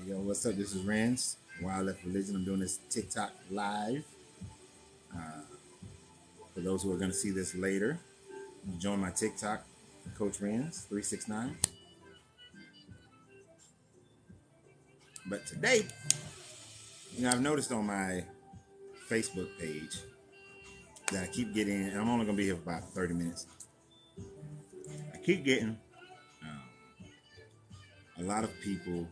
Yo, what's up? This is Renz, Wildlife Religion. I'm doing this TikTok live. For those who are going to see this later, join my TikTok, Coach Renz369. But today, I've noticed on my Facebook page that I keep getting, and I'm only going to be here for about 30 minutes. I keep getting a lot of people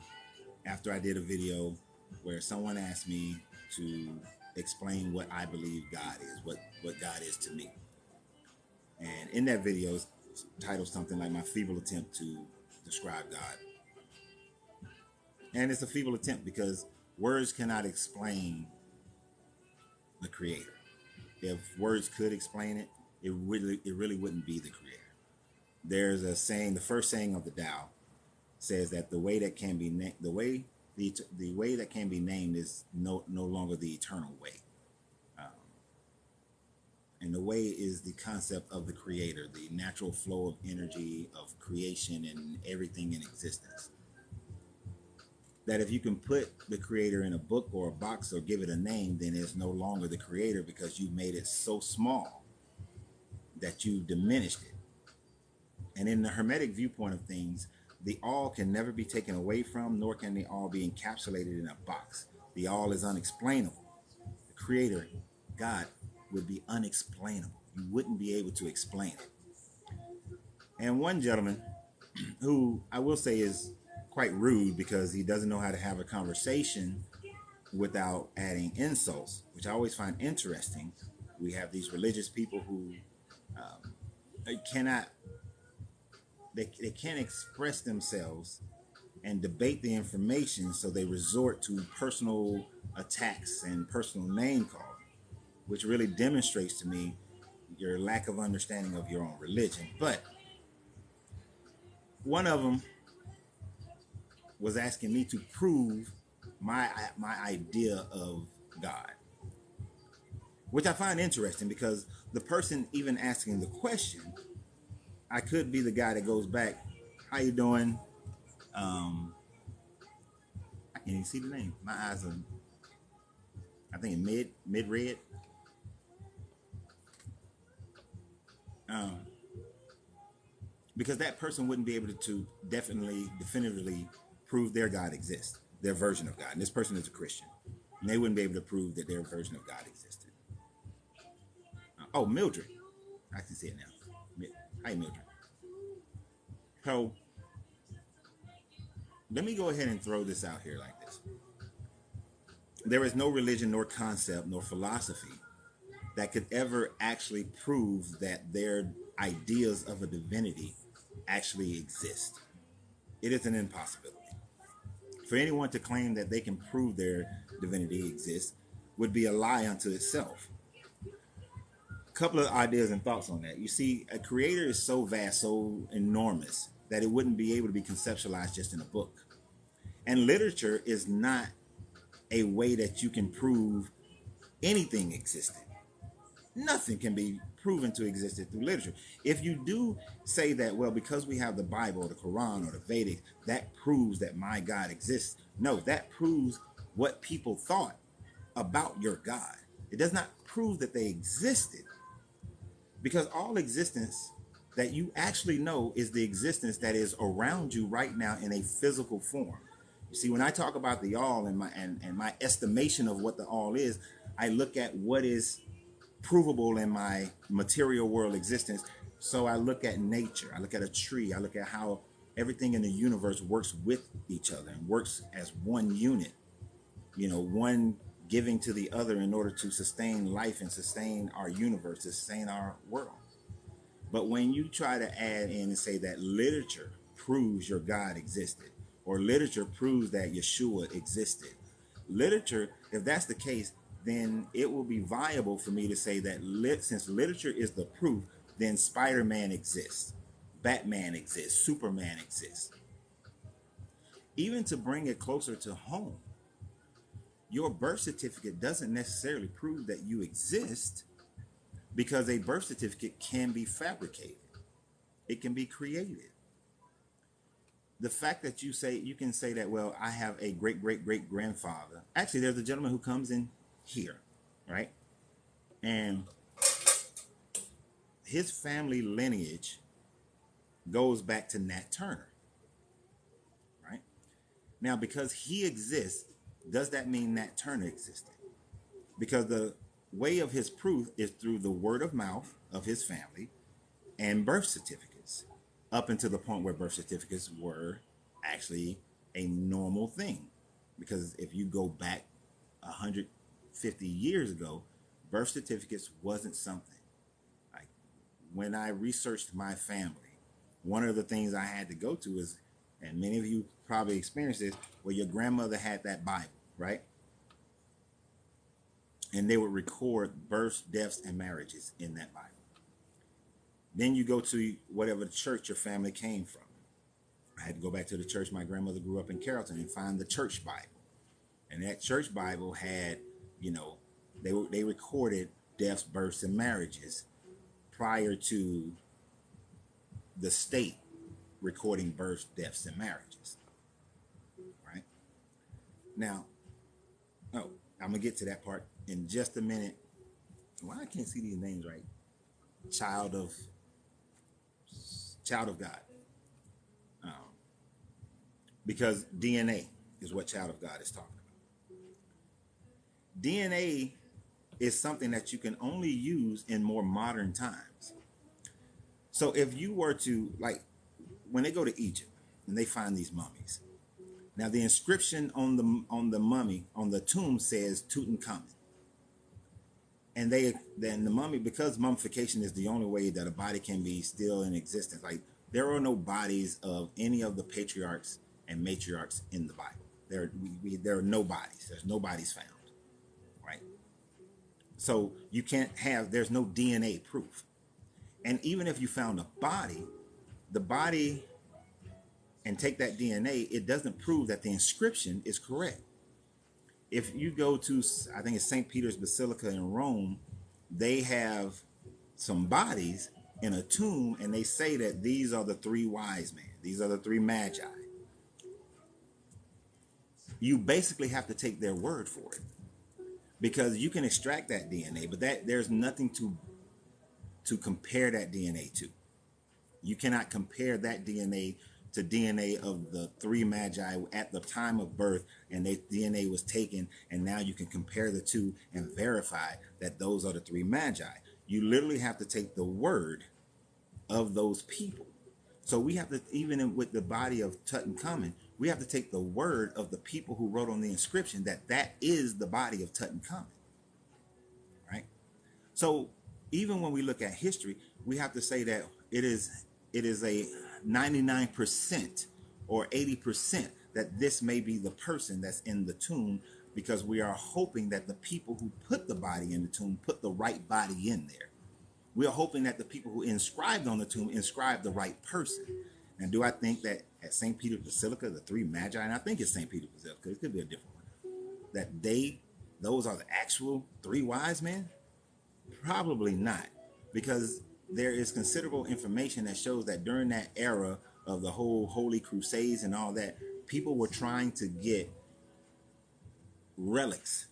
after I did a video where someone asked me to explain what I believe God is, what God is to me. And in that video, it's titled something like My Feeble Attempt to Describe God. And it's a feeble attempt because words cannot explain the Creator. If words could explain it, it really wouldn't be the Creator. There's a saying, the first saying of the Tao says that the way that can be the way that can be named is no longer the eternal way. And the way is the concept of the Creator, the natural flow of energy of creation and everything in existence. That if you can put the Creator in a book or a box or give it a name, then it's no longer the Creator because you've made it so small that you've diminished it. And in the Hermetic viewpoint of things, the all can never be taken away from, nor can the all be encapsulated in a box. The all is unexplainable. The Creator, God, would be unexplainable. You wouldn't be able to explain it. And one gentleman, who I will say is quite rude because he doesn't know how to have a conversation without adding insults, which I always find interesting. We have these religious people who they can't express themselves and debate the information, so they resort to personal attacks and personal name calling, which really demonstrates to me your lack of understanding of your own religion. But one of them was asking me to prove my idea of God, which I find interesting because the person even asking the question, I could be the guy that goes back, "How you doing?" I can't even see the name. My eyes are, I think, mid red. Because that person wouldn't be able to definitively prove their God exists, their version of God. And this person is a Christian, and they wouldn't be able to prove that their version of God existed. Oh, Mildred, I can see it now. Hi, Mildred. So let me go ahead and throw this out here like this. There is no religion, nor concept, nor philosophy that could ever actually prove that their ideas of a divinity actually exist. It is an impossibility. For anyone to claim that they can prove their divinity exists would be a lie unto itself. A couple of ideas and thoughts on that. You see, a creator is so vast, so enormous, that it wouldn't be able to be conceptualized just in a book. And literature is not a way that you can prove anything existed. Nothing can be proven to exist through literature. If you do say that, well, because we have the Bible or the Quran or the Vedic, that proves that my God exists. No, that proves what people thought about your God. It does not prove that they existed, because all existence that you actually know is the existence that is around you right now in a physical form. You see, when I talk about the all and my estimation of what the all is, I look at what is provable in my material world existence. So I look at nature, I look at a tree, I look at how everything in the universe works with each other and works as one unit, one giving to the other in order to sustain life and sustain our universe, sustain our world. But when you try to add in and say that literature proves your God existed, or literature proves that Yeshua existed, literature, if that's the case, then it will be viable for me to say that since literature is the proof, then Spider-Man exists, Batman exists, Superman exists. Even to bring it closer to home, your birth certificate doesn't necessarily prove that you exist, because a birth certificate can be fabricated. It can be created. the fact that you can say that, well, I have a great great great grandfather. Actually, there's a gentleman who comes in here, right? And his family lineage goes back to Nat Turner, right? Now, because he exists, does that mean Nat Turner existed? Because the way of his proof is through the word of mouth of his family and birth certificates, up until the point where birth certificates were actually a normal thing. Because if you go back 150 years ago, birth certificates wasn't something. Like, when I researched my family, one of the things I had to go to is, and many of you probably experienced this, where your grandmother had that Bible, right? And they would record births, deaths, and marriages in that Bible. Then you go to whatever church your family came from. I had to go back to the church. My grandmother grew up in Carrollton, and find the church Bible. And that church Bible had, you know, they recorded deaths, births, and marriages prior to the state recording births, deaths, and marriages. Right? Now, oh, I'm gonna get to that part in just a minute. Why I can't see these names right? Child of God. Because DNA is what child of God is talking about. DNA is something that you can only use in more modern times. So if you were to, like, when they go to Egypt and they find these mummies, now the inscription on the mummy on the tomb says Tutankhamun, and then the mummy, because mummification is the only way that a body can be still in existence. Like, there are no bodies of any of the patriarchs and matriarchs in the Bible. There are no bodies. There's no bodies found, right? So you can't have. There's no DNA proof. And even if you found a body, the body, and take that DNA, it doesn't prove that the inscription is correct. If you go to, I think it's St. Peter's Basilica in Rome, they have some bodies in a tomb, and they say that these are the three wise men. These are the three magi. You basically have to take their word for it, because you can extract that DNA, but there's nothing to compare that DNA to. You cannot compare that DNA to DNA of the three magi at the time of birth, and DNA was taken, and now you can compare the two and verify that those are the three magi. You literally have to take the word of those people. So we have to, even with the body of Tutankhamun, we have to take the word of the people who wrote on the inscription that is the body of Tutankhamun, right? So even when we look at history, we have to say that it is a 99% or 80% that this may be the person that's in the tomb, because we are hoping that the people who put the body in the tomb put the right body in there. We are hoping that the people who inscribed on the tomb inscribed the right person. And do I think that at St. Peter's Basilica, the three magi, and I think it's St. Peter's Basilica, it could be a different one, that those are the actual three wise men? Probably not, because there is considerable information that shows that during that era of the whole Holy Crusades and all that, people were trying to get relics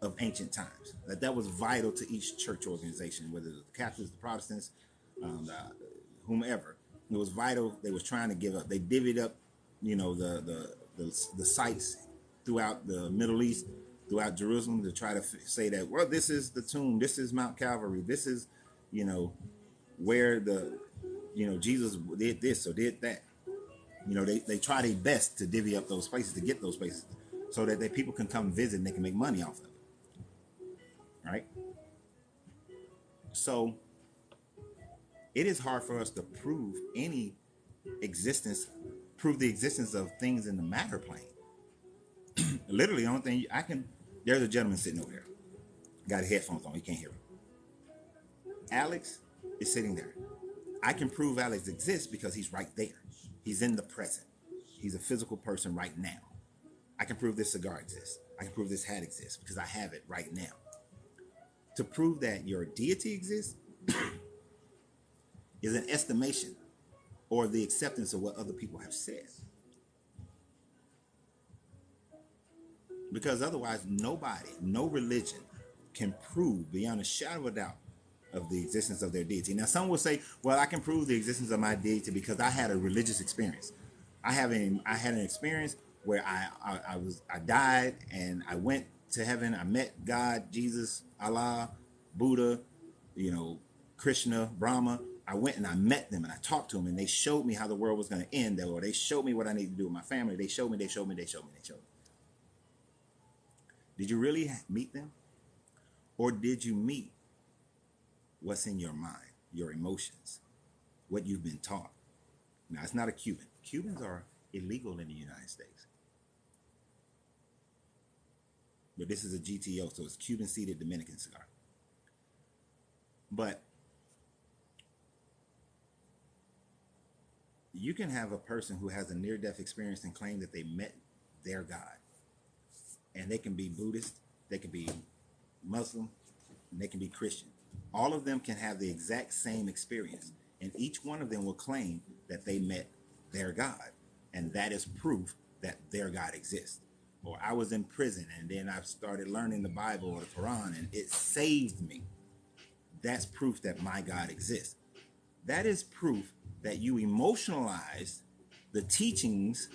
of ancient times. That was vital to each church organization, whether the Catholics, the Protestants, whomever. It was vital. They was trying to give up. They divvied up, the sites throughout the Middle East, throughout Jerusalem, to try to say that, well, this is the tomb, this is Mount Calvary, this is, where Jesus did this or did that. They try their best to divvy up those places, to get those places, so that people can come visit and they can make money off of it. Right? So it is hard for us to prove the existence of things in the matter plane. Literally, the only thing there's a gentleman sitting over there, got headphones on, he can't hear me. Alex is sitting there. I can prove Alex exists because he's right there. He's in the present. He's a physical person right now. I can prove this cigar exists. I can prove this hat exists because I have it right now. To prove that your deity exists is an estimation. or the acceptance of what other people have said. Because otherwise, nobody, no religion can prove beyond a shadow of a doubt of the existence of their deity. Now, some will say, well, I can prove the existence of my deity because I had a religious experience. I had an experience where I died and I went to heaven. I met God, Jesus, Allah, Buddha, Krishna, Brahma. I went and I met them and I talked to them and they showed me how the world was going to end, or they showed me what I needed to do with my family. They showed me. Did you really meet them? Or did you meet what's in your mind, your emotions, what you've been taught? Now, it's not a Cuban. Cubans are illegal in the United States. But this is a GTO, so it's Cuban-seeded Dominican cigar. But you can have a person who has a near-death experience and claim that they met their God. And they can be Buddhist, they can be Muslim, and they can be Christian. All of them can have the exact same experience. And each one of them will claim that they met their God. And that is proof that their God exists. Or I was in prison and then I started learning the Bible or the Quran and it saved me. That's proof that my God exists. That is proof that you emotionalized the teachings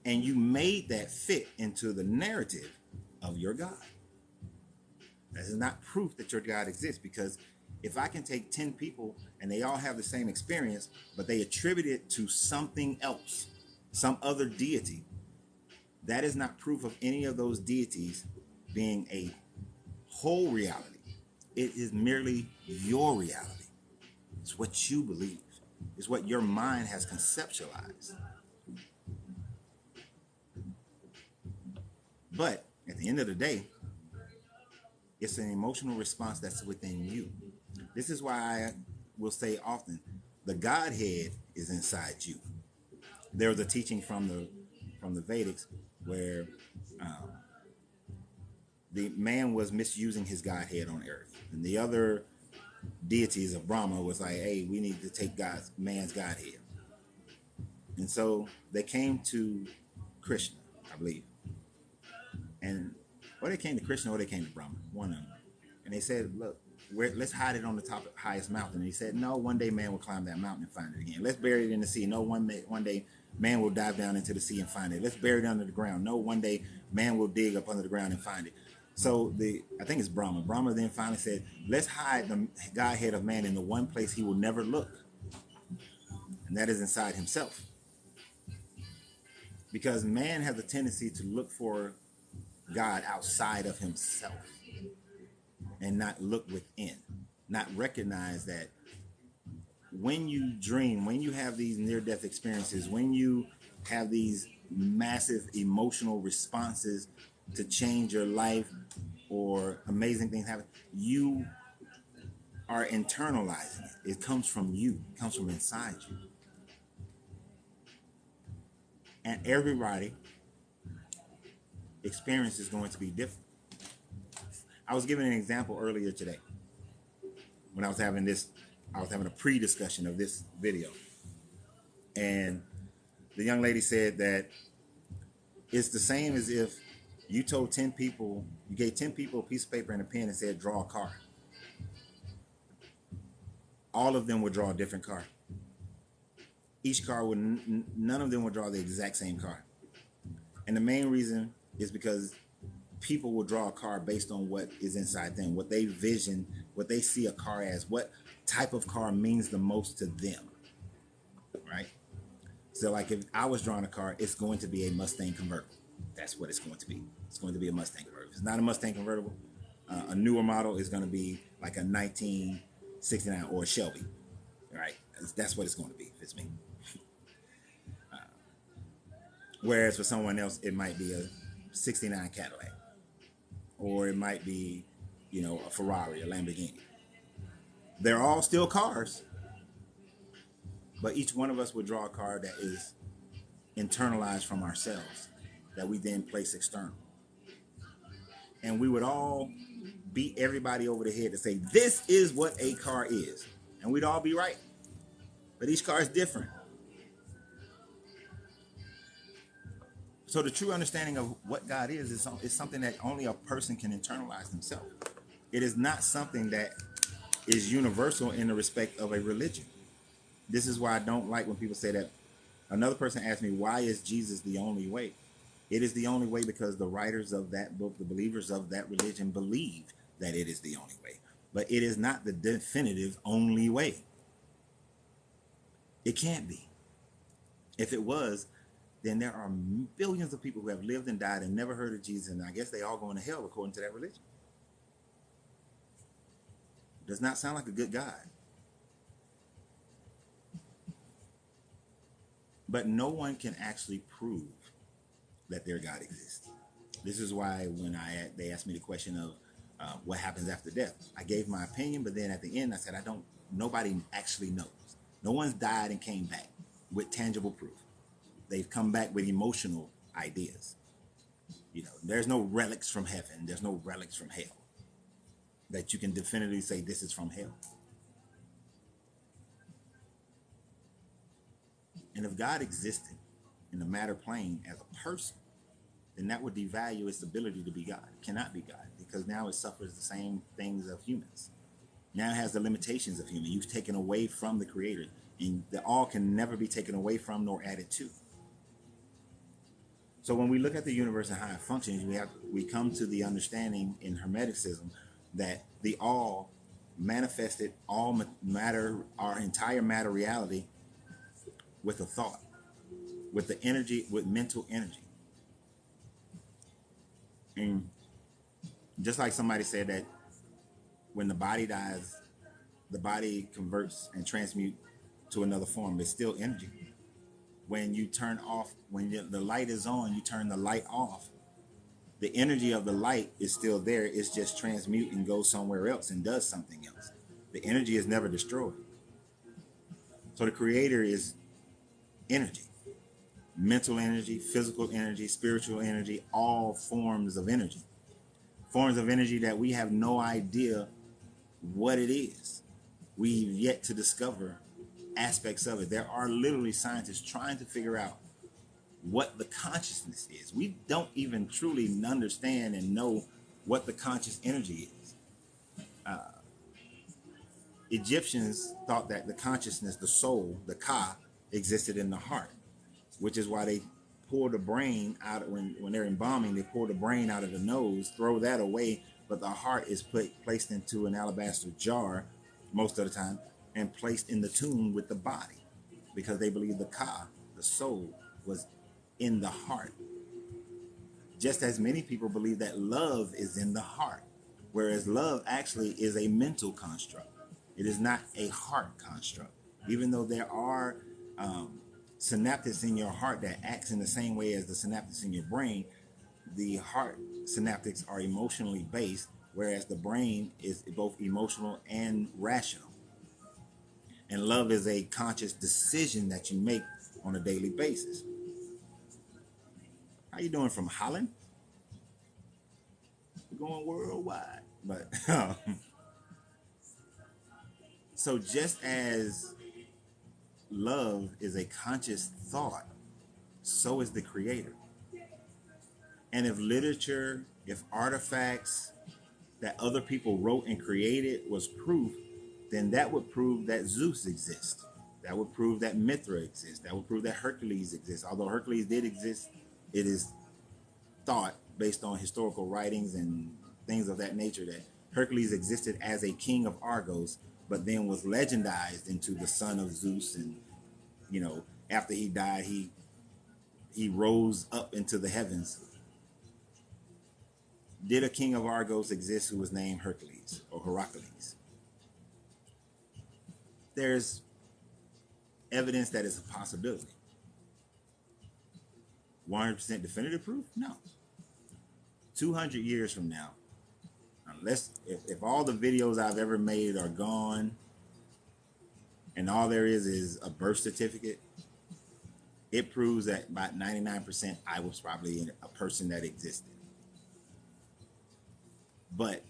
and you made that fit into the narrative of your God. That is not proof that your God exists, because if I can take 10 people and they all have the same experience, but they attribute it to something else, some other deity, that is not proof of any of those deities being a whole reality. It is merely your reality. It's what you believe. It's what your mind has conceptualized. But at the end of the day, it's an emotional response that's within you. This is why I will say often, the Godhead is inside you. There's a teaching from the Vedics where the man was misusing his Godhead on earth, and the other deities of Brahma was like, hey, we need to take man's Godhead. And so they came to Krishna, I believe. Or they came to Krishna or they came to Brahma, one of them. And they said, look, let's hide it on the top of the highest mountain. And he said, no, one day man will climb that mountain and find it again. Let's bury it in the sea. No, one day man will dive down into the sea and find it. Let's bury it under the ground. No, one day man will dig up under the ground and find it. So I think it's Brahma. Brahma then finally said, let's hide the Godhead of man in the one place he will never look. And that is inside himself. Because man has a tendency to look for God outside of himself and not look within, not recognize that when you dream, when you have these near-death experiences, when you have these massive emotional responses to change your life or amazing things happen, you are internalizing it. It comes from you. It comes from inside you. And everybody experience is going to be different. I was giving an example earlier today when I was having a pre-discussion of this video. And the young lady said that it's the same as if you gave 10 people a piece of paper and a pen and said, draw a car. All of them would draw a different car. Each car would, none of them would draw the exact same car. And the main reason is because people will draw a car based on what is inside them, what they vision, what they see a car as, what type of car means the most to them, right? So like if I was drawing a car, it's going to be a Mustang convertible. That's what it's going to be. It's going to be a Mustang convertible. If it's not a Mustang convertible, a newer model is going to be like a 1969 or a Shelby, right? That's what it's going to be if it's me. Whereas for someone else, it might be a 69 Cadillac, or it might be, a Ferrari, a Lamborghini. They're all still cars, but each one of us would draw a car that is internalized from ourselves, that we then place external. And we would all beat everybody over the head to say, this is what a car is. And we'd all be right. But each car is different. So the true understanding of what God is something that only a person can internalize themselves. It is not something that is universal in the respect of a religion. This is why I don't like when people say that. Another person asked me, why is Jesus the only way? It is the only way because the writers of that book, the believers of that religion, believe that it is the only way. But it is not the definitive only way. It can't be. If it was, then there are billions of people who have lived and died and never heard of Jesus, and I guess they all going to hell according to that religion. Does not sound like a good God. But no one can actually prove that their God exists. This is why when they asked me the question of what happens after death, I gave my opinion, but then at the end I said, nobody actually knows. No one's died and came back with tangible proof. They've come back with emotional ideas. There's no relics from heaven. There's no relics from hell that you can definitively say this is from hell. And if God existed in the matter plane as a person, then that would devalue its ability to be God. It cannot be God because now it suffers the same things of humans. Now it has the limitations of human. You've taken away from the Creator, and the all can never be taken away from nor added to. So when we look at the universe and how it functions, we come to the understanding in Hermeticism that the all manifested all matter, our entire matter reality, with a thought, with the energy, with mental energy. And just like somebody said that when the body dies, the body converts and transmute to another form. It's still energy. When you turn off, the light is on, you turn the light off. The energy of the light is still there. It's just transmute and goes somewhere else and does something else. The energy is never destroyed. So the Creator is energy. Mental energy, physical energy, spiritual energy, all forms of energy. Forms of energy that we have no idea what it is. We've yet to discover aspects of it. There are literally scientists trying to figure out what the consciousness is. We don't even truly understand and know what the conscious energy is. Egyptians thought that the consciousness, the soul, the ka, existed in the heart, which is why they pour the brain out when they're embalming. They pour the brain out of the nose, throw that away, but the heart is placed into an alabaster jar most of the time and placed in the tomb with the body, because they believe the ka, the soul, was in the heart. Just as many people believe that love is in the heart, whereas love actually is a mental construct. It is not a heart construct. Even though there are synapses in your heart that acts in the same way as the synapses in your brain, the heart synaptics are emotionally based, whereas the brain is both emotional and rational. And love is a conscious decision that you make on a daily basis. How you doing from Holland? We're going worldwide. But so just as love is a conscious thought, so is the Creator. And if literature, if artifacts that other people wrote and created was proof, then that would prove that Zeus exists. That would prove that Mithra exists. That would prove that Hercules exists. Although Hercules did exist, it is thought, based on historical writings and things of that nature, that Hercules existed as a king of Argos, but then was legendized into the son of Zeus. And, after he died, he rose up into the heavens. Did a king of Argos exist who was named Hercules or Heracles? There's evidence that it's a possibility. 100% definitive proof? No. 200 years from now, unless if all the videos I've ever made are gone and all there is a birth certificate, it proves that about 99% I was probably a person that existed. But,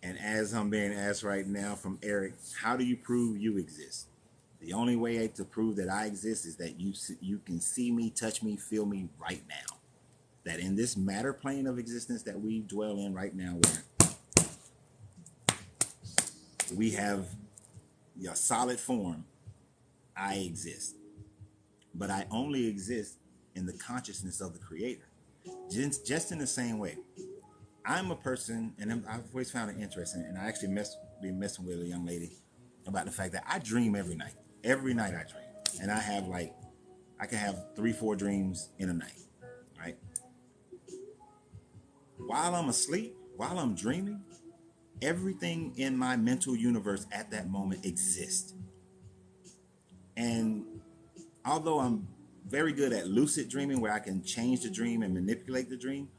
and as I'm being asked right now from Eric, how do you prove you exist? The only way to prove that I exist is that you can see me, touch me, feel me right now. That in this matter plane of existence that we dwell in right now, where we have a solid form, I exist. But I only exist in the consciousness of the Creator. Just in the same way, I'm a person, and I've always found it interesting, and I actually been messing with a young lady about the fact that I dream every night. Every night I dream. And I can have 3-4 dreams in a night, right? While I'm asleep, while I'm dreaming, everything in my mental universe at that moment exists. And although I'm very good at lucid dreaming, where I can change the dream and manipulate the dream,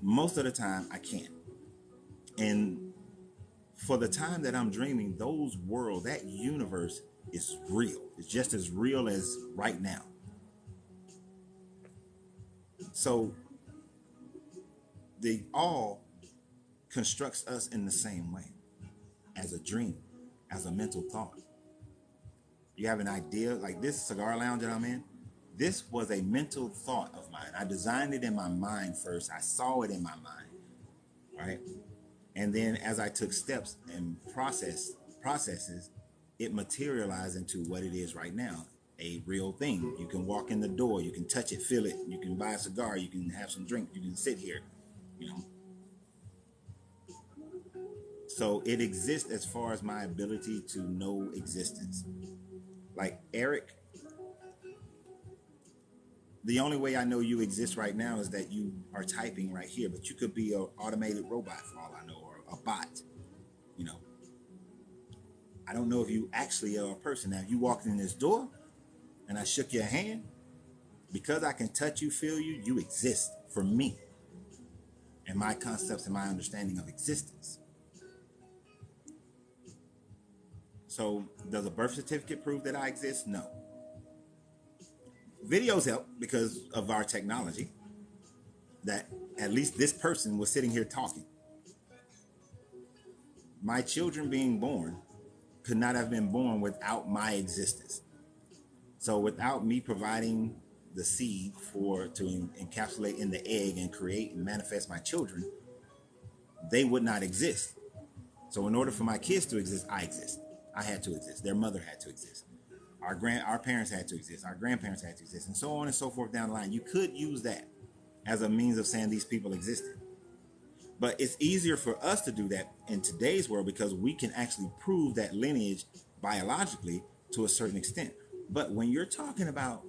most of the time I can't. And for the time that I'm dreaming, those worlds, that universe is real. It's just as real as right now. So the all constructs us in the same way, as a dream, as a mental thought. You have an idea, like this cigar lounge that I'm in. This was a mental thought of mine. I designed it in my mind first. I saw it in my mind, right? And then as I took steps and processes, it materialized into what it is right now, a real thing. You can walk in the door, you can touch it, feel it, you can buy a cigar, you can have some drink, you can sit here, you know. So it exists as far as my ability to know existence. Like Eric, the only way I know you exist right now is that you are typing right here, but you could be an automated robot for all I know, or a bot, you know. I don't know if you actually are a person. Now, if you walked in this door and I shook your hand, because I can touch you, feel you, you exist for me and my concepts and my understanding of existence. So does a birth certificate prove that I exist? No. Videos help because of our technology, that at least this person was sitting here talking. My children being born could not have been born without my existence. So without me providing the seed to encapsulate in the egg and create and manifest my children, they would not exist. So in order for my kids to exist, I exist. I had to exist. Their mother had to exist. Our parents had to exist. Our grandparents had to exist, and so on and so forth down the line. You could use that as a means of saying these people existed. But it's easier for us to do that in today's world because we can actually prove that lineage biologically to a certain extent. But when you're talking about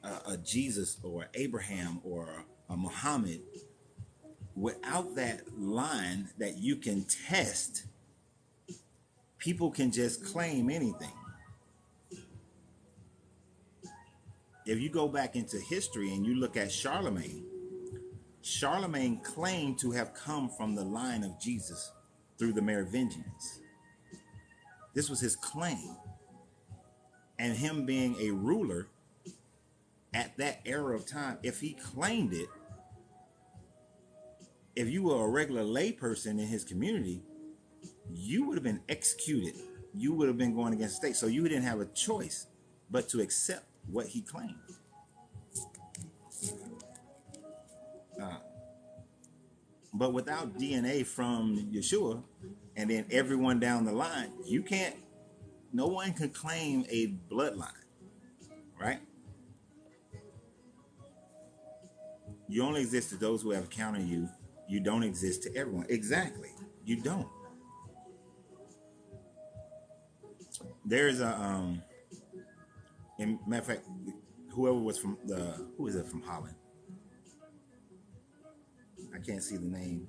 a Jesus or Abraham or a Muhammad, without that line that you can test, people can just claim anything. If you go back into history and you look at Charlemagne claimed to have come from the line of Jesus through the Merovingians. This was his claim. And him being a ruler at that era of time, if he claimed it, if you were a regular layperson in his community, you would have been executed. You would have been going against the state. So you didn't have a choice but to accept what he claimed. But without DNA from Yeshua, and then everyone down the line, no one can claim a bloodline, right? You only exist to those who have encountered you. You don't exist to everyone. Exactly. You don't. There's in matter of fact, whoever was who is it from Holland? I can't see the name.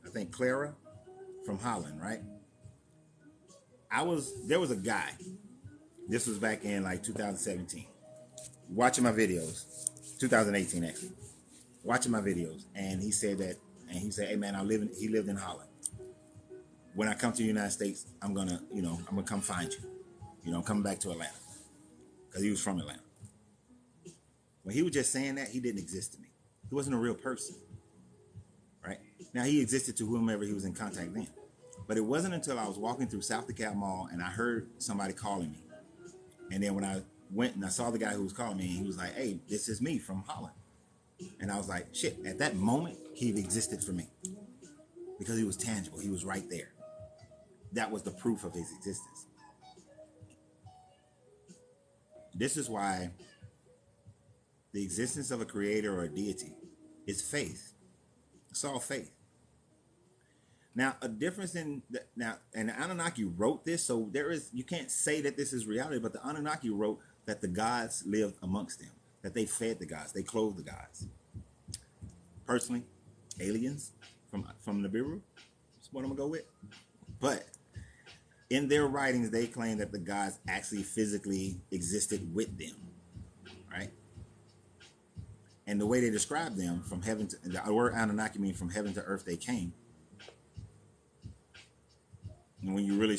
I think Clara from Holland, right? There was a guy. This was back in like 2017. Watching my videos, 2018 actually. Watching my videos, and he said, "Hey man, he lived in Holland. When I come to the United States, I'm gonna come find you. I'm coming back to Atlanta." Because he was from Atlanta. When he was just saying that, he didn't exist to me. He wasn't a real person. Right? Now, he existed to whomever he was in contact then. But it wasn't until I was walking through South DeKalb Mall and I heard somebody calling me. And then when I went and I saw the guy who was calling me, he was like, "Hey, this is me from Holland." And I was like, shit, at that moment, he existed for me because he was tangible. He was right there. That was the proof of his existence. This is why the existence of a creator or a deity is faith. It's all faith. Now, a difference in and the Anunnaki wrote this, so you can't say that this is reality, but the Anunnaki wrote that the gods lived amongst them, that they fed the gods, they clothed the gods. Personally, aliens from Nibiru, that's what I'm gonna go with. But in their writings, they claim that the gods actually physically existed with them, right? And the way they describe them, from heaven to the word Anunnaki means from heaven to earth they came. And when you really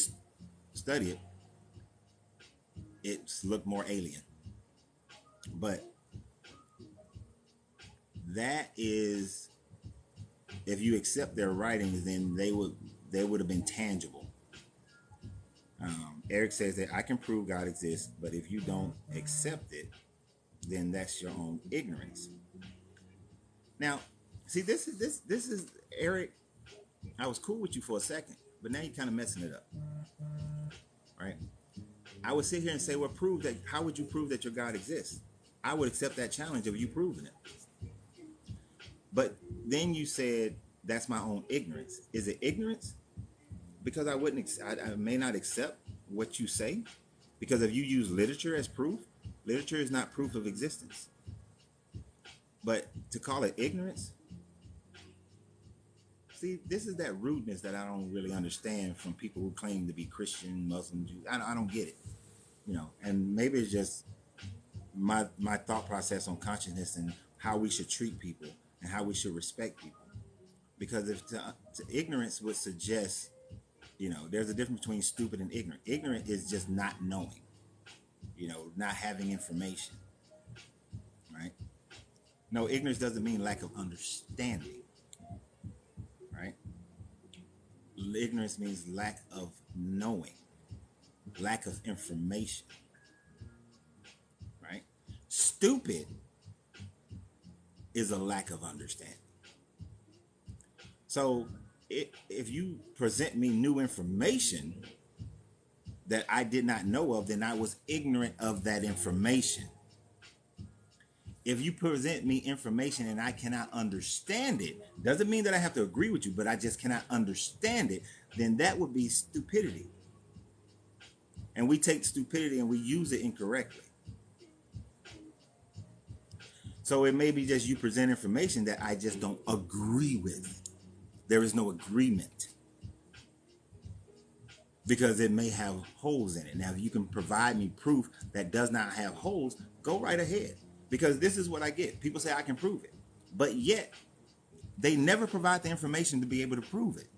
study it, it's looked more alien. But that is, if you accept their writings, then they would have been tangible. Eric says that I can prove God exists, but if you don't accept it, then that's your own ignorance. Now, see, this is Eric. I was cool with you for a second, but now you're kind of messing it up, right? I would sit here and say, well, prove that. How would you prove that your God exists? I would accept that challenge of you proving it. But then you said, that's my own ignorance. Is it ignorance? Because I may not accept what you say. Because if you use literature as proof, literature is not proof of existence. But to call it ignorance, see, this is that rudeness that I don't really understand from people who claim to be Christian, Muslim, Jews. I don't get it, and maybe it's just my thought process on consciousness and how we should treat people and how we should respect people. Because if to ignorance would suggest, there's a difference between stupid and ignorant. Ignorant is just not knowing, not having information, right? No, ignorance doesn't mean lack of understanding, right? Ignorance means lack of knowing, lack of information, right? Stupid is a lack of understanding. So if you present me new information that I did not know of, then I was ignorant of that information. If you present me information and I cannot understand it, doesn't mean that I have to agree with you, but I just cannot understand it, then that would be stupidity. And we take stupidity and we use it incorrectly. So it may be just you present information that I just don't agree with. There is no agreement. Because it may have holes in it. Now, if you can provide me proof that does not have holes, go right ahead. Because this is what I get. People say I can prove it. But yet, they never provide the information to be able to prove it.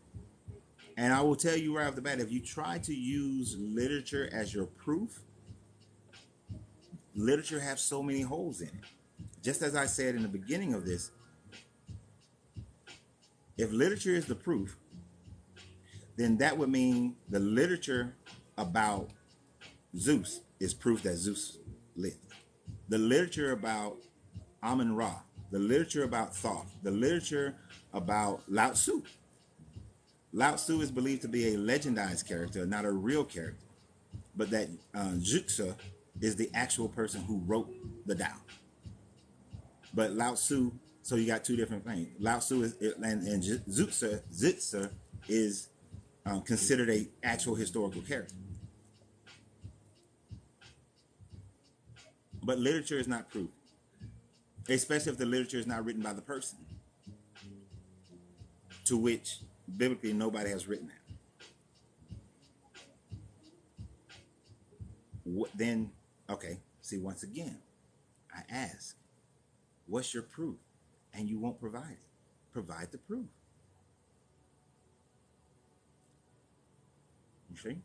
And I will tell you right off the bat, if you try to use literature as your proof, literature has so many holes in it. Just as I said in the beginning of this, if literature is the proof, then that would mean the literature about Zeus is proof that Zeus lived. The literature about Amun-Ra, the literature about Thoth, the literature about Lao Tzu. Lao Tzu is believed to be a legendized character, not a real character, but that Zhuxi is the actual person who wrote the Tao. But Lao Tzu, so you got two different things. Lao Tzu is, and Zhuxi is considered a actual historical character. But literature is not proof, especially if the literature is not written by the person, to which biblically nobody has written that. Then, okay, see, once again, I ask, what's your proof? And you won't provide it. Provide the proof. You see?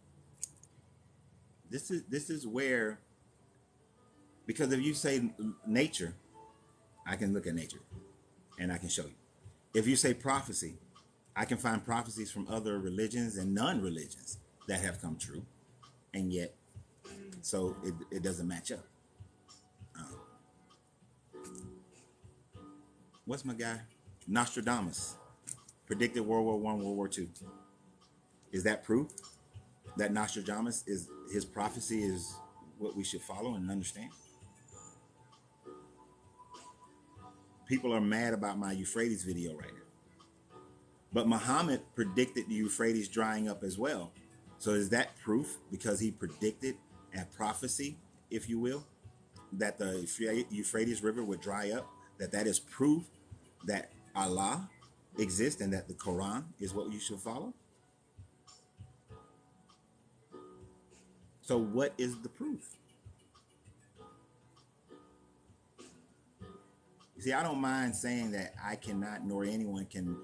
This is where, because if you say nature, I can look at nature and I can show you. If you say prophecy, I can find prophecies from other religions and non-religions that have come true, and yet So it doesn't match up. Um, what's my guy? Nostradamus predicted World War One, World War Two. Is that proof that Nostradamus is his prophecy is what we should follow and understand? People are mad about my Euphrates video right now. But Muhammad predicted the Euphrates drying up as well. So is that proof because he predicted a prophecy, if you will, that the Euphrates River would dry up? That is proof that Allah exists and that the Quran is what you should follow? So what is the proof? See, I don't mind saying that I cannot, nor anyone can,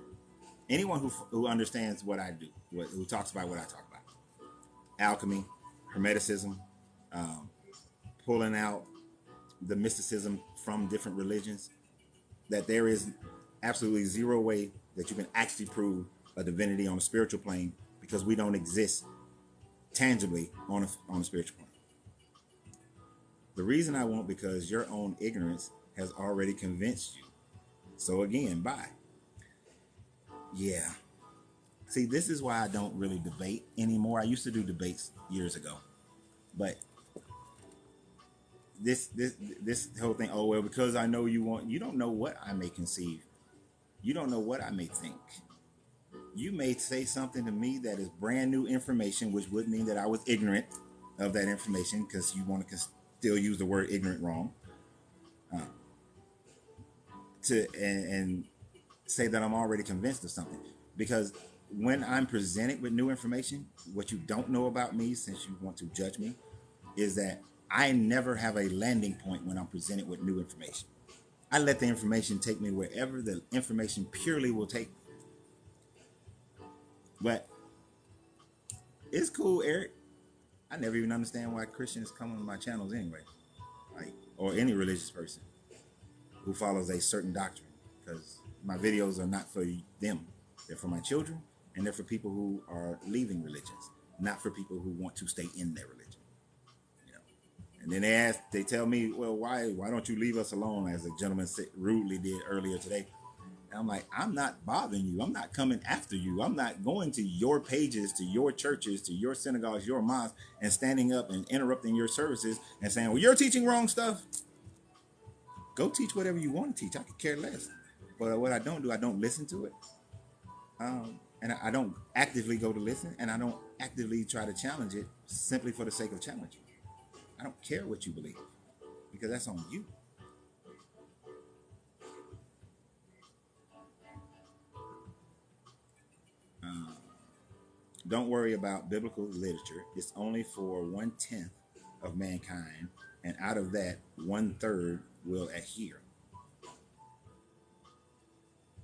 anyone who understands what I do, who talks about what I talk about, alchemy, hermeticism, um, pulling out the mysticism from different religions, that there is absolutely zero way that you can actually prove a divinity on a spiritual plane because we don't exist tangibly on a spiritual plane. The reason I won't, because your own ignorance has already convinced you. So again, bye. Yeah. See, this is why I don't really debate anymore. I used to do debates years ago, but this whole thing. Oh well, because I know you want. You don't know what I may conceive. You don't know what I may think. You may say something to me that is brand new information, which would mean that I was ignorant of that information because you want to still use the word ignorant wrong. And say that I'm already convinced of something. Because when I'm presented with new information, what you don't know about me, since you want to judge me, is that I never have a landing point when I'm presented with new information. I let the information take me wherever the information purely will take me. But it's cool, Eric. I never even understand why Christians come on my channels anyway, like, or any religious person who follows a certain doctrine, because my videos are not for them. They're for my children, and they're for people who are leaving religions, not for people who want to stay in their religion. You know. And then they tell me, well, why don't you leave us alone, as a gentleman rudely did earlier today. And I'm like, I'm not bothering you. I'm not coming after you. I'm not going to your pages, to your churches, to your synagogues, your mosques, and standing up and interrupting your services and saying, well, you're teaching wrong stuff. Go teach whatever you want to teach. I could care less. But what I don't do, I don't listen to it. And I don't actively go to listen, and I don't actively try to challenge it simply for the sake of challenging. I don't care what you believe, because that's on you. Don't worry about biblical literature. It's only for 1/10 of mankind, and out of that, 1/3 will adhere.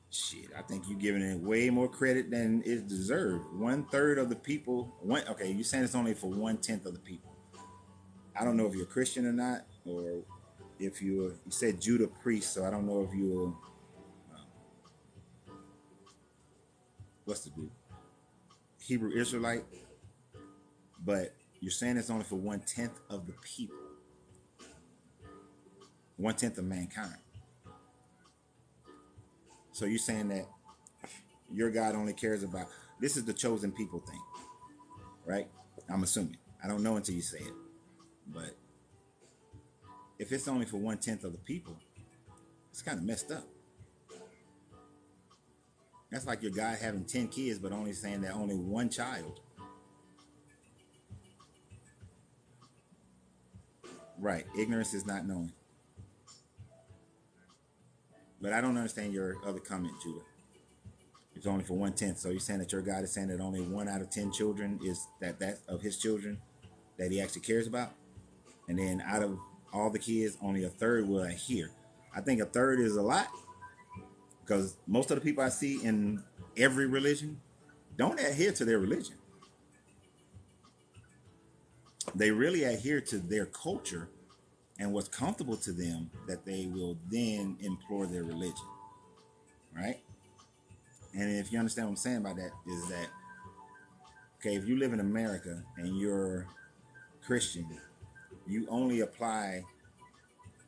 Shit, I think you're giving it way more credit than it deserved. 1/3 of the people. Okay, you're saying it's only for 1/10 of the people. I don't know if you're a Christian or not, or if you said Judah priest, so I don't know if you're what's the group, Hebrew Israelite, but you're saying it's only for 1/10 of the people, 1/10 of mankind. So you're saying that your God only cares about, this is the chosen people thing, right? I'm assuming. I don't know until you say it. But if it's only for 1/10 of the people, it's kind of messed up. That's like your God having 10 kids, but only saying that only one child. Right. Ignorance is not knowing. But I don't understand your other comment, Judah. It's only for 1/10. So you're saying that your God is saying that only 1 out of 10 children is that of his children that he actually cares about, and then out of all the kids, only 1/3 will adhere. I think 1/3 is a lot, because most of the people I see in every religion don't adhere to their religion. They really adhere to their culture and what's comfortable to them, that they will then implore their religion, right? And if you understand what I'm saying by that, is that, okay, if you live in America and you're Christian, You only apply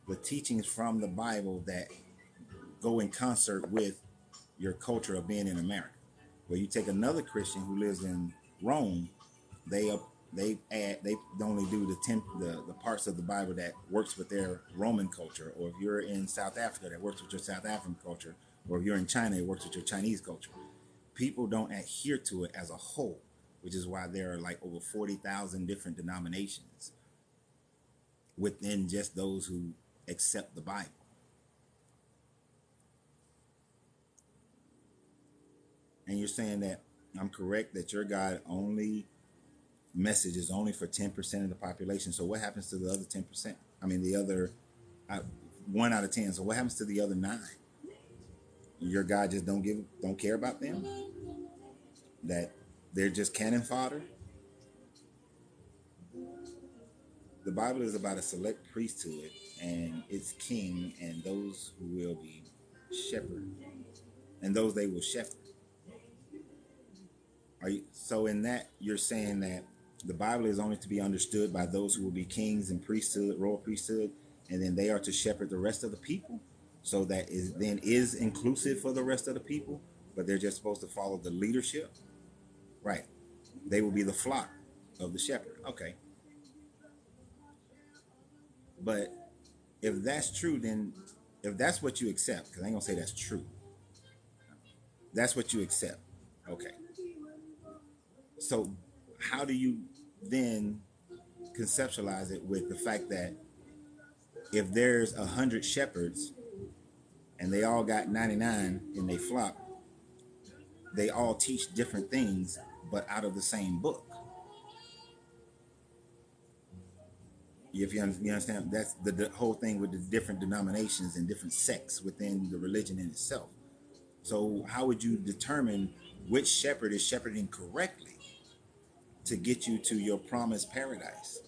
the teachings from the Bible that go in concert with your culture of being in America. Where you take another Christian who lives in Rome, they they only do the parts of the Bible that works with their Roman culture, or if you're in South Africa, that works with your South African culture, or if you're in China, it works with your Chinese culture. People don't adhere to it as a whole, which is why there are like over 40,000 different denominations within just those who accept the Bible. And you're saying that I'm correct that your God only message is only for 10% of the population. So what happens to the other 10%? I mean, the other 1 out of 10. So what happens to the other 9? Your God just don't care about them? That they're just cannon fodder? The Bible is about a select priesthood and its king and those who will be shepherded and those they will shepherd. So in that, you're saying that the Bible is only to be understood by those who will be kings and priesthood, royal priesthood, and then they are to shepherd the rest of the people. So that is inclusive for the rest of the people, but they're just supposed to follow the leadership. Right. They will be the flock of the shepherd. Okay. But if that's true, then if that's what you accept, because I ain't gonna say that's true. That's what you accept. Okay. So how do you then conceptualize it with the fact that if there's 100 shepherds and they all got 99 in their flock, they all teach different things, but out of the same book? If you understand, that's the whole thing with the different denominations and different sects within the religion in itself. So how would you determine which shepherd is shepherding correctly to get you to your promised paradise?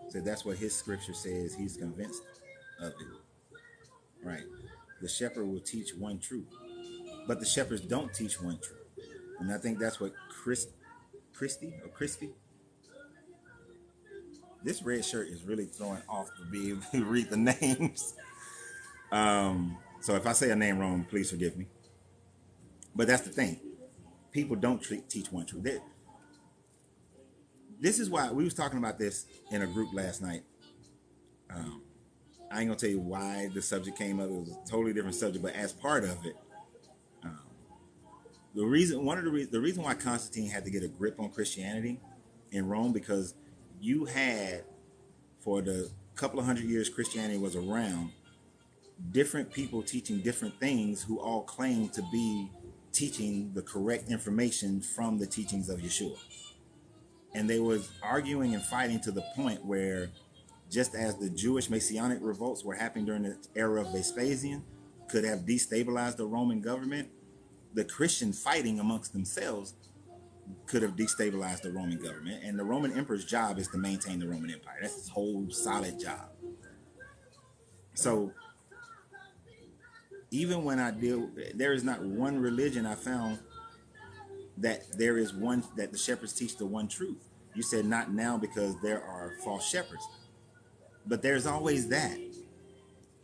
So that's what his scripture says. He's convinced of it. Right. The shepherd will teach one truth, but the shepherds don't teach one truth. And I think that's what Crispy. This red shirt is really throwing off to be able to read the names. So if I say a name wrong, please forgive me. But that's the thing. People don't teach one truth. This is why we was talking about this in a group last night. I ain't gonna tell you why the subject came up. It was a totally different subject, but as part of it, the reason why Constantine had to get a grip on Christianity in Rome, because you had, for the couple of 100 years Christianity was around, different people teaching different things who all claimed to be teaching the correct information from the teachings of Yeshua. And they was arguing and fighting to the point where, just as the Jewish Messianic revolts were happening during the era of Vespasian could have destabilized the Roman government, the Christian fighting amongst themselves could have destabilized the Roman government. And the Roman emperor's job is to maintain the Roman Empire. That's his whole solid job. So even when there is not one religion I found that there is one, that the shepherds teach the one truth. You said not now because there are false shepherds, but there's always that.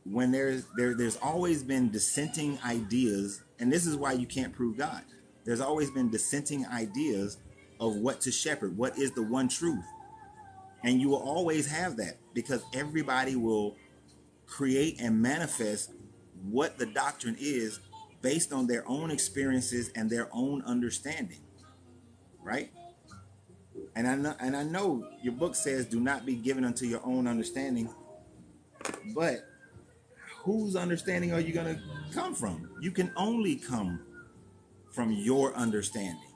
When there's always been dissenting ideas, and this is why you can't prove God. There's always been dissenting ideas of what to shepherd, what is the one truth. And you will always have that because everybody will create and manifest what the doctrine is based on their own experiences and their own understanding, right? And I know your book says do not be given unto your own understanding, but whose understanding are you going to come from? You can only come from your understanding.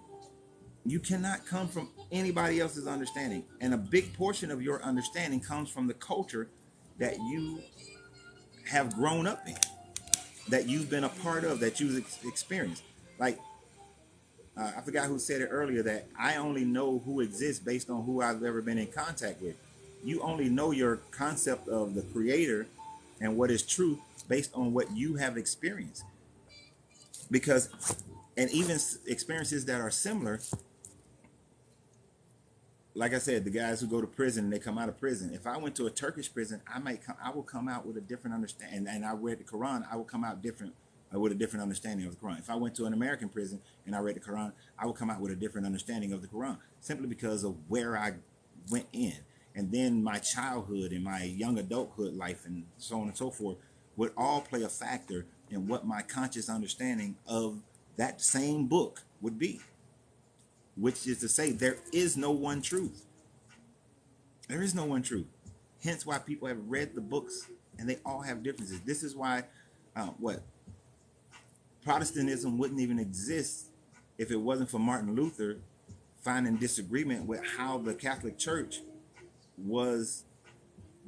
You cannot come from anybody else's understanding. And a big portion of your understanding comes from the culture that you have grown up in, that you've been a part of, that you've experienced. Like, I forgot who said it earlier, that I only know who exists based on who I've ever been in contact with. You only know your concept of the creator and what is truth based on what you have experienced. Because And even experiences that are similar, like I said, the guys who go to prison and they come out of prison. If I went to a Turkish prison, I will come out with a different understanding. And I read the Quran, I will come out different with a different understanding of the Quran. If I went to an American prison and I read the Quran, I will come out with a different understanding of the Quran, simply because of where I went in. And then my childhood and my young adulthood life and so on and so forth would all play a factor in what my conscious understanding of that same book would be. Which is to say, there is no one truth. There is no one truth. Hence why people have read the books and they all have differences. This is why what Protestantism wouldn't even exist if it wasn't for Martin Luther finding disagreement with how the Catholic Church was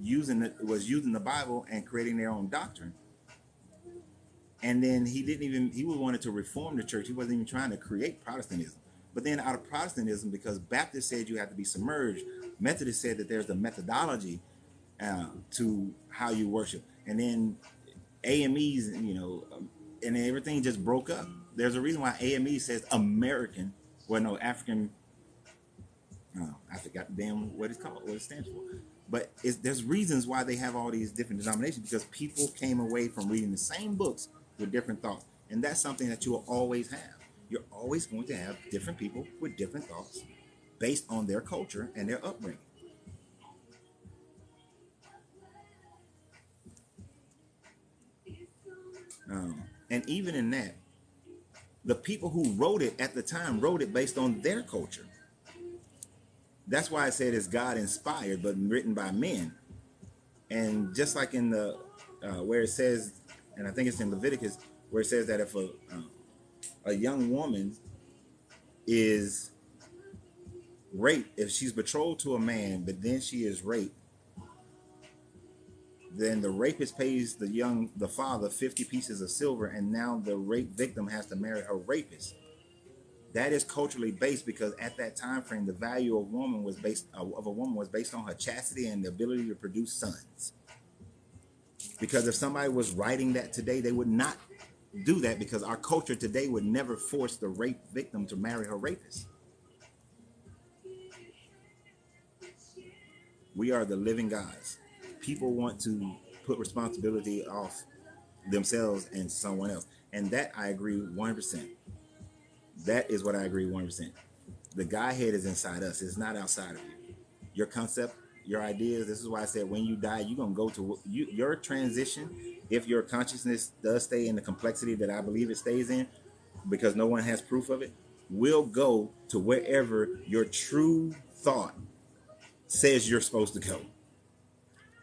using the Bible and creating their own doctrine. And then he wanted to reform the church. He wasn't even trying to create Protestantism. But then out of Protestantism, because Baptists said you have to be submerged, Methodists said that there's a methodology to how you worship. And then AMEs, and everything just broke up. There's a reason why AME says American, African, I forgot damn what it's called, what it stands for. But there's reasons why they have all these different denominations, because people came away from reading the same books with different thoughts. And that's something that you will always have. You're always going to have different people with different thoughts based on their culture and their upbringing. And even in that, the people who wrote it at the time wrote it based on their culture. That's why I said it's God inspired, but written by men. And just like in the where it says, and I think it's in Leviticus, where it says that if a young woman is raped, if she's betrothed to a man, but then she is raped, then the rapist pays the father 50 pieces of silver, and now the rape victim has to marry her rapist. That is culturally based, because at that time frame, the value of a woman was based on her chastity and the ability to produce sons. Because if somebody was writing that today, they would not do that, because our culture today would never force the rape victim to marry her rapist. We are the living gods. People want to put responsibility off themselves and someone else. And that I agree 100%. That is what I agree 100%. The Godhead is inside us. It's not outside of you. Your concept, your ideas, this is why I said when you die, you're going to go to your transition. If your consciousness does stay in the complexity that I believe it stays in, because no one has proof of it, will go to wherever your true thought says you're supposed to go.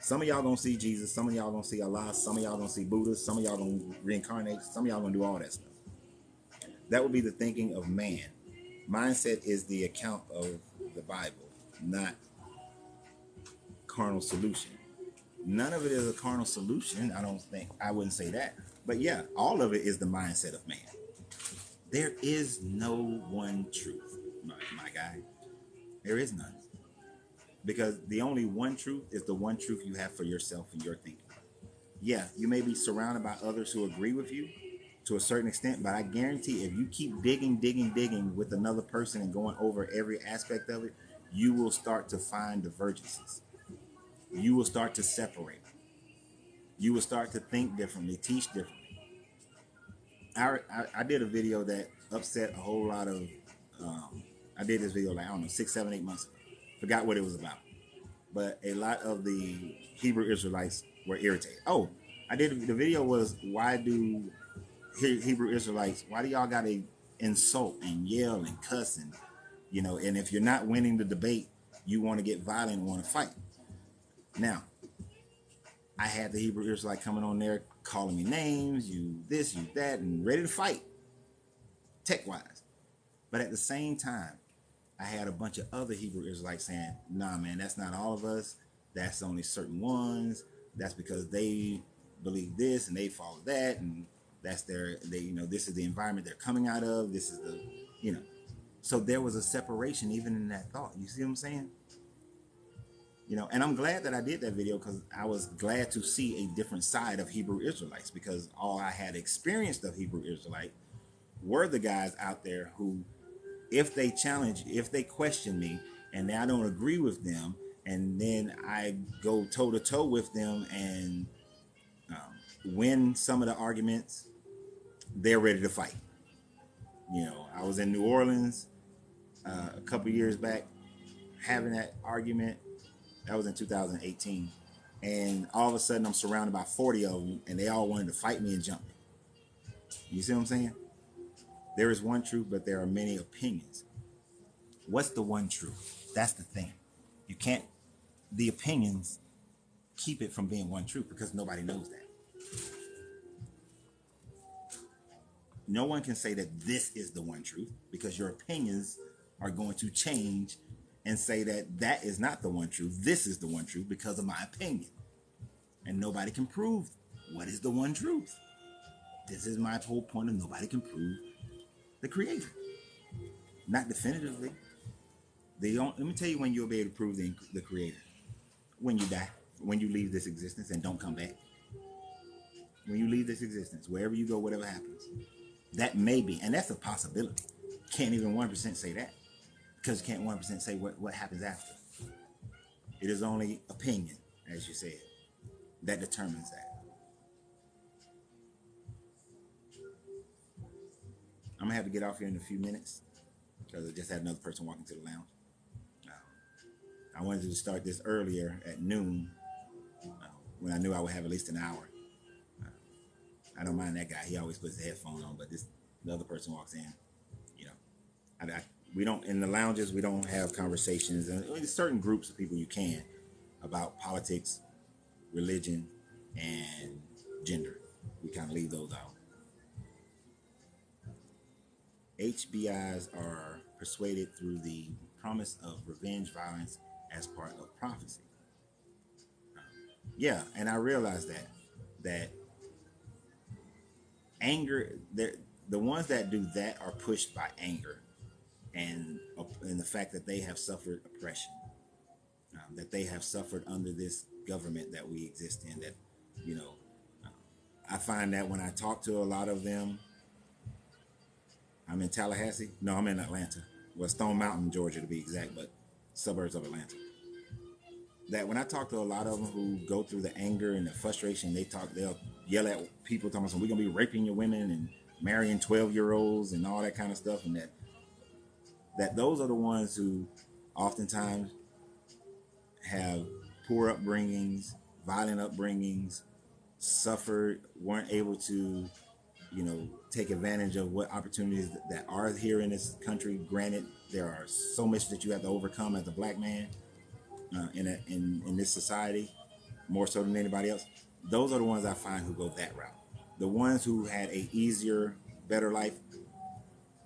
Some of y'all gonna see Jesus, some of y'all gonna see Allah, some of y'all gonna see Buddha, some of y'all gonna reincarnate, some of y'all gonna do all that stuff. That would be the thinking of man. Mindset is the account of the Bible, not carnal solution. None of it is a carnal solution. I wouldn't say that. But yeah, all of it is the mindset of man. There is no one truth, my guy. There is none. Because the only one truth is the one truth you have for yourself and your thinking. Yeah, you may be surrounded by others who agree with you to a certain extent, but I guarantee if you keep digging with another person and going over every aspect of it, you will start to find divergences. You will start to separate. You will start to think differently, teach differently. I did a video that upset a whole lot of, I did this video 6, 7, 8 months ago. Forgot what it was about. But a lot of the Hebrew Israelites were irritated. Oh, the video was, why do Hebrew Israelites, why do y'all got to insult and yell and cuss and if you're not winning the debate, you want to get violent and want to fight. Now, I had the Hebrew Israelite coming on there calling me names, you this, you that, and ready to fight, tech-wise. But at the same time, I had a bunch of other Hebrew Israelites saying, nah, man, that's not all of us. That's only certain ones. That's because they believe this and they follow that. And that's this is the environment they're coming out of. This is So there was a separation even in that thought. You see what I'm saying? And I'm glad that I did that video, because I was glad to see a different side of Hebrew Israelites, because all I had experienced of Hebrew Israelite were the guys out there who, if they challenge, if they question me and I don't agree with them, and then I go toe to toe with them and win some of the arguments, they're ready to fight. You know, I was in New Orleans a couple years back having that argument. That was in 2018. And all of a sudden, I'm surrounded by 40 of them, and they all wanted to fight me and jump me. You see what I'm saying? There is one truth, but there are many opinions. What's the one truth? That's the thing. You can't, the opinions keep it from being one truth because nobody knows that. No one can say that this is the one truth because your opinions are going to change and say that that is not the one truth. This is the one truth because of my opinion. And nobody can prove what is the one truth. This is my whole point of nobody can prove the creator. Not definitively. Let me tell you when you'll be able to prove the creator. When you die. When you leave this existence and don't come back. When you leave this existence, wherever you go, whatever happens. That may be, and that's a possibility. Can't even 1% say that. Because you can't 1% say what happens after. It is only opinion, as you said, that determines that. I'm going to have to get off here in a few minutes because I just had another person walking to the lounge. I wanted to start this earlier at noon when I knew I would have at least an hour. I don't mind that guy. He always puts the headphone on, but the other person walks in. You know, we don't, in the lounges, we don't have conversations. And there's certain groups of people you can about politics, religion, and gender. We kind of leave those out. HBIs are persuaded through the promise of revenge violence as part of prophecy. Yeah, and I realize that anger, the ones that do that are pushed by anger and the fact that they have suffered oppression, that they have suffered under this government that we exist in. That, you know, I find that when I talk to a lot of them, I'm in Tallahassee. No, I'm in Atlanta. Well, Stone Mountain, Georgia to be exact, but suburbs of Atlanta. That when I talk to a lot of them who go through the anger and the frustration, they'll yell at people talking about, we're going to be raping your women and marrying 12-year-olds and all that kind of stuff. And that those are the ones who oftentimes have poor upbringings, violent upbringings, suffered, weren't able to, you know, take advantage of what opportunities that are here in this country. Granted, there are so much that you have to overcome as a black man in this society, more so than anybody else. Those are the ones I find who go that route. The ones who had a easier, better life,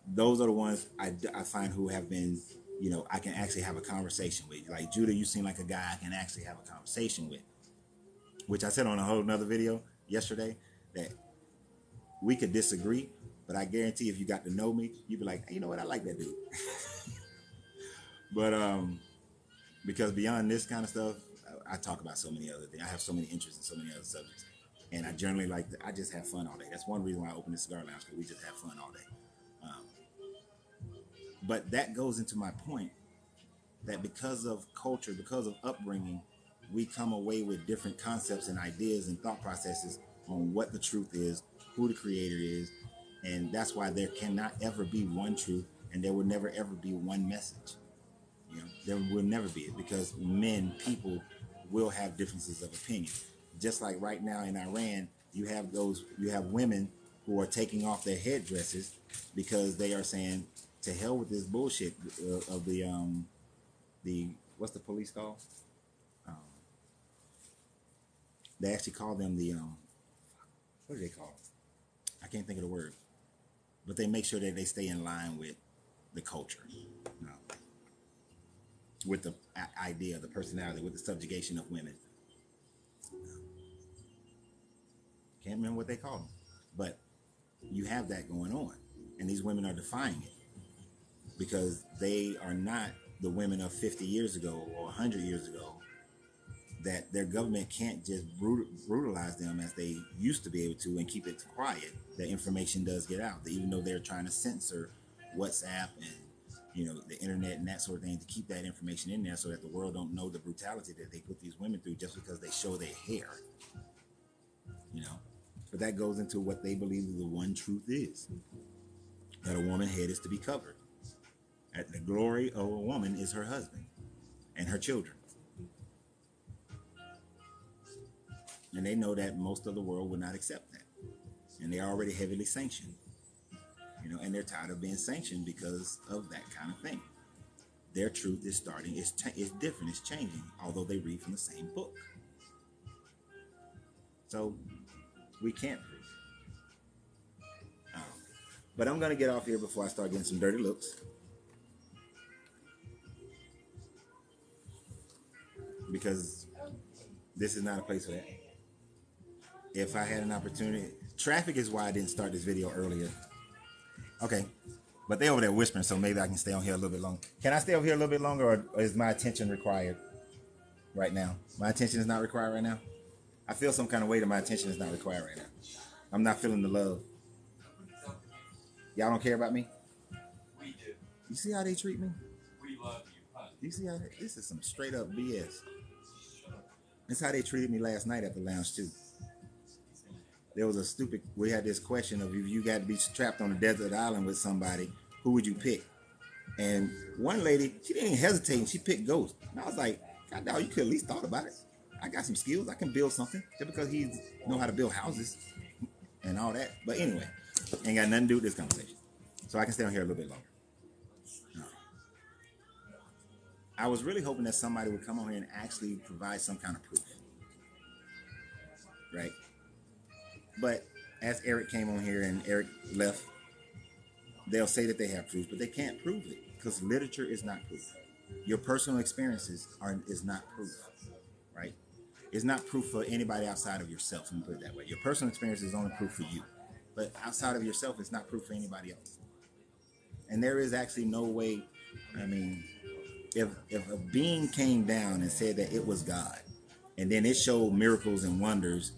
those are the ones I find who have been, you know, I can actually have a conversation with. Like Judah, you seem like a guy I can actually have a conversation with. Which I said on a whole nother video yesterday that we could disagree, but I guarantee if you got to know me, you'd be like, hey, you know what, I like that dude. But because beyond this kind of stuff, I talk about so many other things. I have so many interests in so many other subjects. And I generally I just have fun all day. That's one reason why I open the cigar lounge, because we just have fun all day. But that goes into my point that because of culture, because of upbringing, we come away with different concepts and ideas and thought processes on what the truth is, who the creator is. And that's why there cannot ever be one truth, and there will never ever be one message. You know, there will never be it, because people will have differences of opinion. Just like right now in Iran, you have women who are taking off their headdresses because they are saying, to hell with this bullshit of the what's the police called? They actually call them the what do they call? I can't think of the word, but they make sure that they stay in line with the culture, with the idea, the personality, with the subjugation of women. Can't remember what they call them, but you have that going on, and these women are defying it because they are not the women of 50 years ago or 100 years ago. that their government can't just brutalize them as they used to be able to and keep it quiet. That information does get out. That even though they're trying to censor WhatsApp and the internet and that sort of thing to keep that information in there so that the world don't know the brutality that they put these women through just because they show their hair. But that goes into what they believe the one truth is, that a woman's head is to be covered. That the glory of a woman is her husband and her children. And they know that most of the world will not accept that. And they're already heavily sanctioned. And they're tired of being sanctioned because of that kind of thing. Their truth is starting, it's different, it's changing, although they read from the same book. So we can't prove it. But I'm going to get off here before I start getting some dirty looks. Because this is not a place for that. If I had an opportunity, traffic is why I didn't start this video earlier. Okay, but they over there whispering, so maybe I can stay on here a little bit longer. Can I stay over here a little bit longer, or is my attention required right now? My attention is not required right now? I feel some kind of way that my attention is not required right now. I'm not feeling the love. Y'all don't care about me? We do. You see how they treat me? We love you, honey. You see how this is some straight up BS. That's how they treated me last night at the lounge too. There was we had this question of if you got to be trapped on a desert island with somebody, who would you pick? And one lady, she didn't even hesitate and she picked Ghost. And I was like, God dog, you could at least thought about it. I got some skills, I can build something just because he know how to build houses and all that. But anyway, ain't got nothing to do with this conversation. So I can stay on here a little bit longer. I was really hoping that somebody would come on here and actually provide some kind of proof. Right? But as Eric came on here and Eric left, they'll say that they have proof, but they can't prove it because literature is not proof. Your personal experiences is not proof, right? It's not proof for anybody outside of yourself, let me put it that way. Your personal experience is only proof for you, but outside of yourself, it's not proof for anybody else. And there is actually no way, if a being came down and said that it was God, and then it showed miracles and wonders,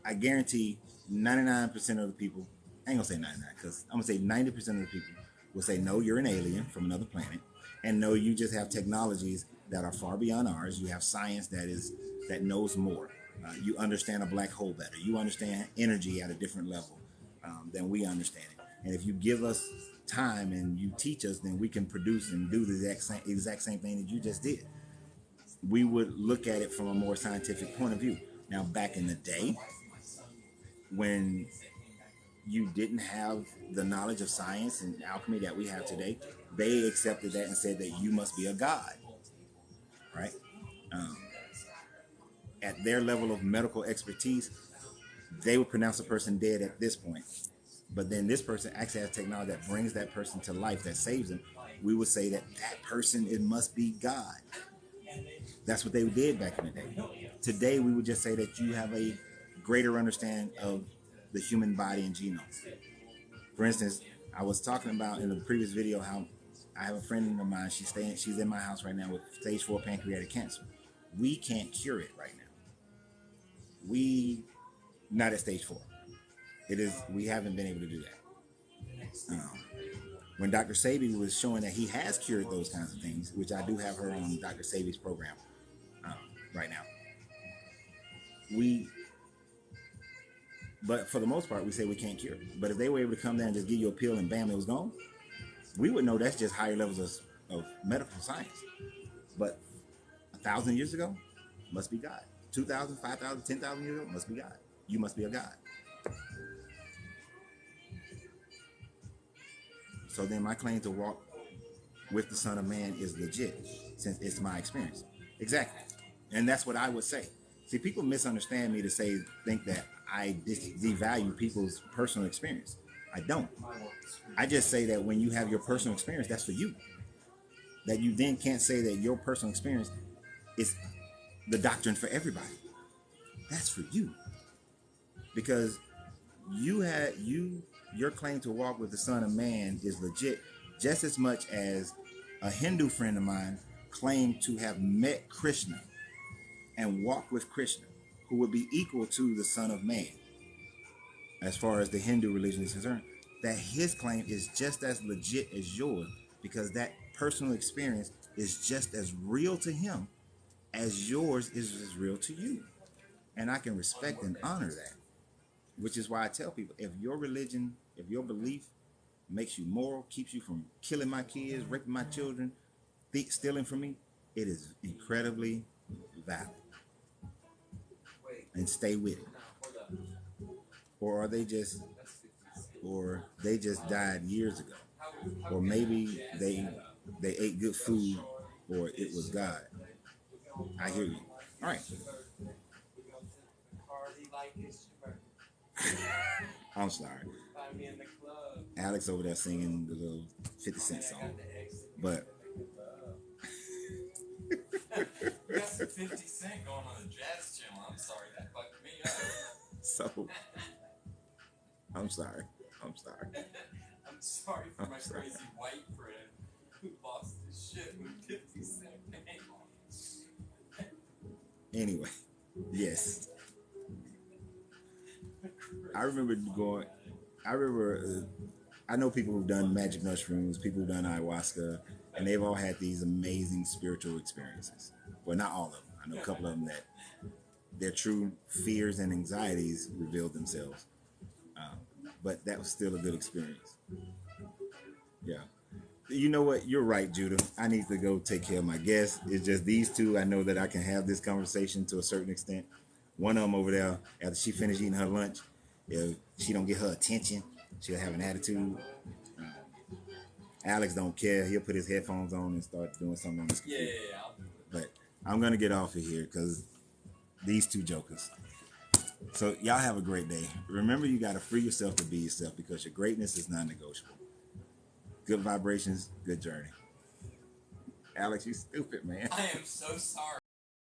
I guarantee 99% of the people, I ain't gonna say 99, because I'm gonna say 90% of the people will say, no, you're an alien from another planet, and no, you just have technologies that are far beyond ours. You have science that knows more. You understand a black hole better. You understand energy at a different level than we understand it. And if you give us time and you teach us, then we can produce and do the exact same thing that you just did. We would look at it from a more scientific point of view. Now, back in the day, when you didn't have the knowledge of science and alchemy that we have today, they accepted that and said that you must be a god, right? At their level of medical expertise, they would pronounce a person dead at this point. But then this person actually has technology that brings that person to life, that saves them. We would say that person, it must be God. That's what they did back in the day. Today, we would just say that you have a greater understanding of the human body and genome. For instance, I was talking about in the previous video how I have a friend of mine, she's in my house right now with stage 4 pancreatic cancer. We can't cure it right now. Not at stage 4. We haven't been able to do that. When Dr. Sebi was showing that he has cured those kinds of things, which I do have her on Dr. Sebi's program right now. But for the most part, we say we can't cure it. But if they were able to come there and just give you a pill and bam, it was gone, we would know that's just higher levels of medical science. But 1,000 years ago, must be God. 2,000, 5,000, 10,000 years ago, must be God. You must be a God. So then my claim to walk with the Son of Man is legit, since it's my experience. Exactly. And that's what I would say. See, people misunderstand me to think that I devalue people's personal experience. I don't. I just say that when you have your personal experience, that's for you. That you then can't say that your personal experience is the doctrine for everybody. That's for you. Because your claim to walk with the Son of Man is legit just as much as a Hindu friend of mine claimed to have met Krishna and walk with Krishna, who would be equal to the Son of Man, as far as the Hindu religion is concerned, that his claim is just as legit as yours because that personal experience is just as real to him as yours is as real to you. And I can respect and honor that, which is why I tell people if your religion, if your belief makes you moral, keeps you from killing my kids, raping my children, stealing from me, it is incredibly valid. And stay with it. Or are they just, or they just died years ago, or maybe they ate good food, or it was God. I hear you. All right. I'm sorry. Alex over there singing the little 50 Cent song. But You got some 50 Cent going on the Jazz Channel. I'm sorry, that fucked me up. so I'm sorry. I'm sorry. I'm sorry for my crazy white friend who lost his shit when 50 Cent came on. Anyway, yes. I remember going. I know people who've done magic mushrooms, people who've done ayahuasca, and they've all had these amazing spiritual experiences. Well, not all of them. I know a couple of them that their true fears and anxieties revealed themselves. But that was still a good experience. Yeah. You know what? You're right, Judah. I need to go take care of my guests. It's just these two. I know that I can have this conversation to a certain extent. One of them over there, after she finished eating her lunch, if she don't get her attention, she'll have an attitude. Alex don't care. He'll put his headphones on and start doing something on his computer. Yeah. But I'm going to get off of here because these two jokers. So y'all have a great day. Remember, you got to free yourself to be yourself because your greatness is non-negotiable. Good vibrations, good journey. Alex, you stupid, man. I am so sorry.